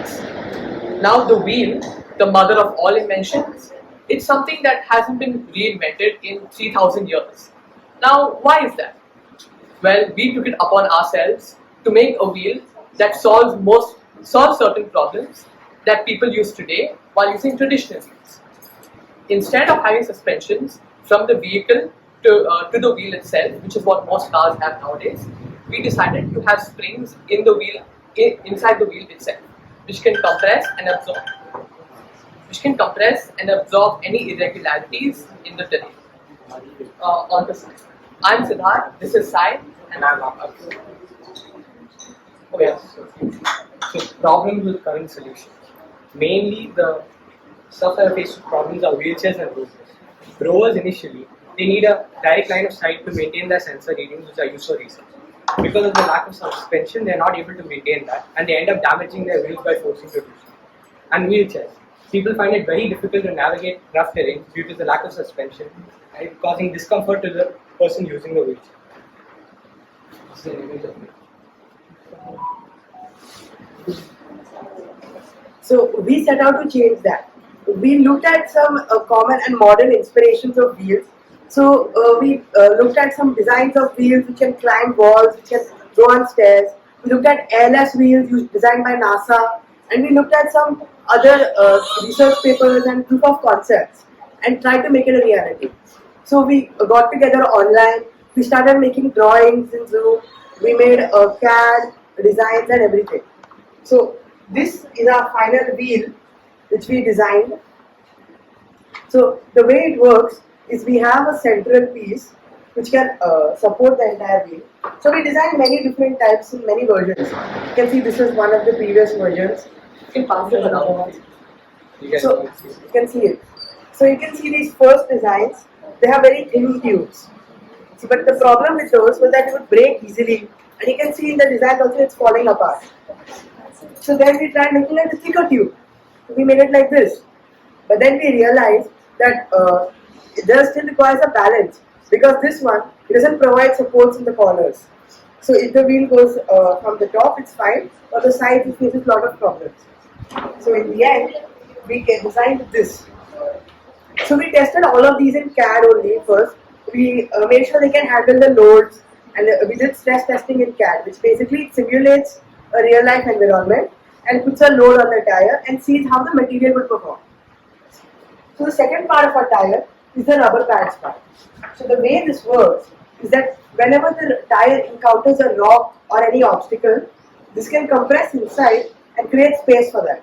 wheels. Now the wheel, the mother of all inventions, it's something that hasn't been reinvented in 3000 years. Now why is that? Well, we took it upon ourselves to make a wheel that solves certain problems that people use today while using traditional wheels. Instead of having suspensions from the vehicle to the wheel itself, which is what most cars have nowadays, we decided to have springs in the wheel, inside the wheel itself, which can compress and absorb any irregularities in the terrain. On the side, I'm Siddharth. This is Sai, and I'm Akash. Okay. So problems with current solutions. Mainly the stuff that are faced with problems are wheelchairs and rovers. Rovers initially, they need a direct line of sight to maintain their sensor readings which are used for research. Because of the lack of suspension, they are not able to maintain that and they end up damaging their wheels by forcing to do so. And wheelchairs. People find it very difficult to navigate rough terrain due to the lack of suspension and causing discomfort to the person using the wheelchair. This is an image of it. So we set out to change that. We looked at some common and modern inspirations of wheels. So we looked at some designs of wheels which can climb walls, which can go on stairs. We looked at airless wheels designed by NASA, and we looked at some other research papers and proof of concepts and tried to make it a reality. So we got together online. We started making drawings in Zoom. We made CAD designs and everything. So this is our final wheel which we designed. So the way it works is we have a central piece which can support the entire wheel. So we designed many different types in many versions. You can see this is one of the previous versions. You can pass it around. So you can see it. So you can see these first designs. They have very thin tubes. So, but the problem with those was that it would break easily. And you can see in the design also it's falling apart. So then we tried making like a thicker tube. We made it like this. But then we realized that it still requires a balance because this one, it doesn't provide supports in the corners. So if the wheel goes from the top, it's fine. On the sides, it faces a lot of problems. So in the end, we designed this. So we tested all of these in CAD only first. We made sure they can handle the loads, and we did stress testing in CAD, which basically simulates a real life environment and puts a load on the tire and sees how the material will perform. So the second part of our tire is the rubber pads part. So the way this works is that whenever the tire encounters a rock or any obstacle, this can compress inside and create space for that.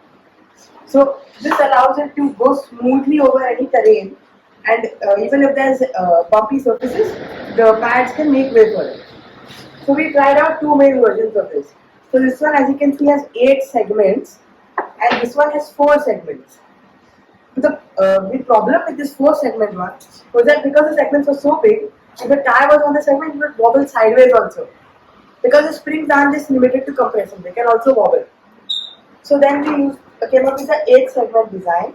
So this allows it to go smoothly over any terrain, and even if there's bumpy surfaces, the pads can make way for it. So we tried out two main versions of this. So this one, as you can see, has 8 segments, and this one has 4 segments. The problem with this 4-segment one was that because the segments were so big, if the tire was on the segment, it would wobble sideways also. Because the springs aren't just limited to compression, they can also wobble. So then we came up with the 8-segment design,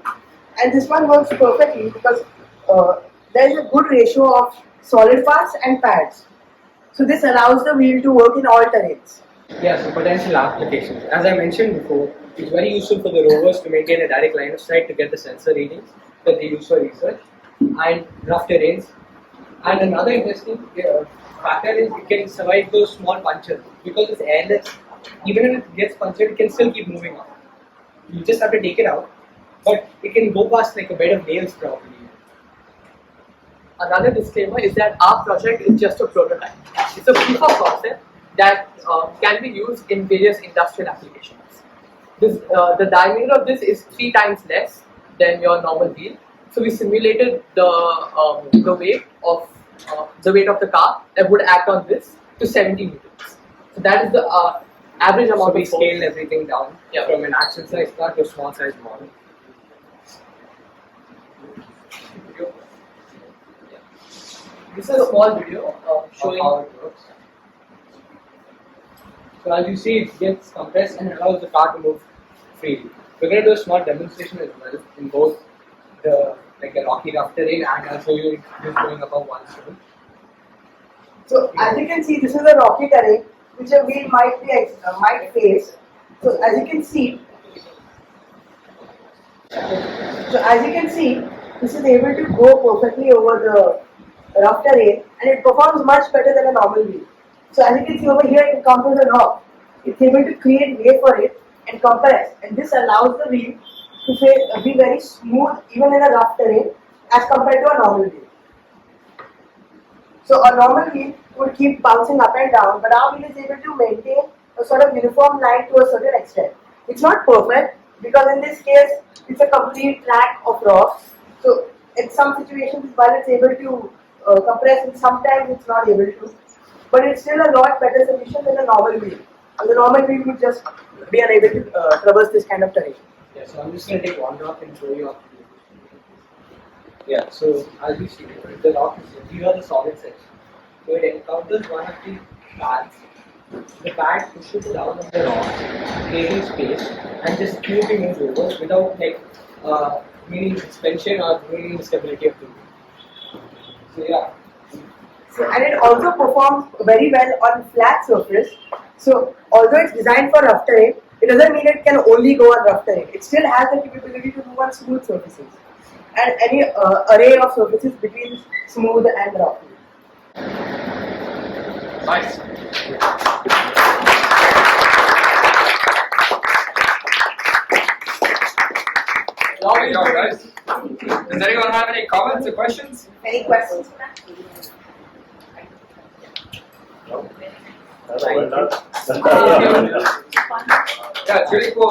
and this one works perfectly because there is a good ratio of solid parts and pads. So this allows the wheel to work in all terrains. Yeah, so potential applications. As I mentioned before, it's very useful for the rovers to maintain a direct line of sight to get the sensor readings that they use for research and rough terrains. And another interesting factor is it can survive those small punctures because it's airless. Even if it gets punctured, it can still keep moving on. You just have to take it out, but it can go past like a bed of nails probably. Another disclaimer is that our project is just a prototype. It's a proof of concept that can be used in various industrial applications. The diameter of this is 3 times less than your normal wheel. So we simulated the weight of the car that would act on this to 70 newtons. So that is the average amount. So we scaled everything down from an action size car to a small size model. This is a small video showing how it works. So as you see, it gets compressed and allows the car to move freely. We're going to do a small demonstration as well in both the rocky rough terrain, and I'll show you just going above one stone. So as you can see, this is a rocky terrain which a wheel might face. So as you can see, So as you can see, this is able to go perfectly over the rough terrain and it performs much better than a normal wheel. So as you can see over here, it encounters a rock. It's able to create way for it and compress, and this allows the wheel to be very smooth even in a rough terrain as compared to a normal wheel. So a normal wheel would keep bouncing up and down, but our wheel is able to maintain a sort of uniform line to a certain extent. It's not perfect because in this case it's a complete track of rocks. So in some situations while it's able to compress, and sometimes it's not able to. But it's still a lot better solution than a normal wheel. And the normal wheel would just be unable to traverse this kind of terrain. Yeah, so I'm just going to take one rock and show you how to do it. Yeah, so as you see, the rock is, these are the solid sections. So it encounters one of the pads. The pad pushes down on the rock, creating space and just keeping it over without meaning suspension or meaning stability of the wheel. So yeah. So, and it also performs very well on flat surface. So although it's designed for rough terrain, it doesn't mean it can only go on rough terrain. It still has the capability to move on smooth surfaces and any array of surfaces between smooth and rough. Nice. Now Good job, guys. Does anyone have any comments or questions? Any questions? Yeah, it's really cool.